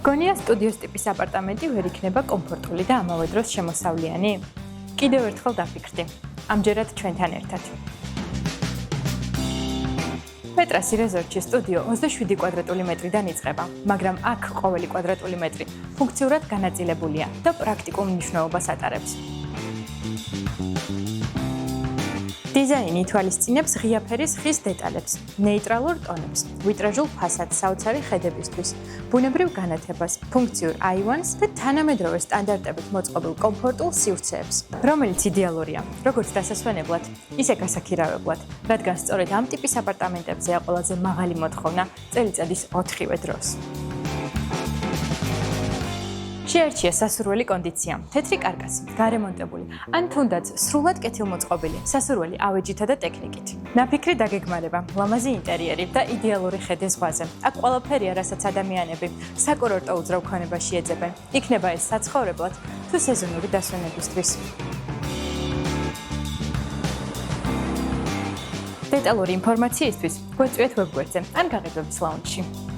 გონია სტუდიოს ტიპის აპარტამენტი ვერ იქნება კომფორტული და ამავე დროს შემოსავლიანი? კიდევ ერთხელ დაფიქრდი. ამჯერად ჩვენთან ერთად. პეტრასი რეზორტში სტუდიო 27 კვადრატული მეტრიდან იწყება, მაგრამ აქ ყოველი კვადრატული მეტრი ფუნქციურად განაწილებულია და პრაქტიკულ მნიშვნელობას ატარებს. დიზაინი ითვალისწინებს ღია ფერის ხის დეტალებს, ნეიტრალურ ტონებს, ვიტრაჟულ ფასადს საოცარი ხედებისთვის, ბუნებრივ განათებას, ფუნქციურ აივანს და თანამედროვე სტანდარტებით მოწყობილ კომფორტულ სივრცეებს, რომელიც იდეალურია, როგორც დასასვენებლად, ისე გასაქირავებლად, რადგან სწორედ ამ ტიპის აპარტამენტებზეა ყველაზე მაღალი მოთხოვნა წელიწადის 4-ვე დროს. შეარჩია სასურველი კონდიცია, თეთრი კარკასი, გარემონტებული, ან თუნდაც სრულად კეთილმოწყობილი სასურველი ავეჯითა და ტექნიკით. ნაფიქრი დაგეგმარება, ლამაზი ინტერიერი და იდეალური ხედი ზღვაზე. აქ ყველაფერია, რასაც ადამიანები საკურორტო უძრავ ქონებაში ეძებენ. იქნება ეს საცხოვრებლად თუ სეზონური დასვენებისთვის. დეტალური ინფორმაციისთვის გვეწვიეთ ვებგვერდზე ან გაყიდვების ლაუნჯში.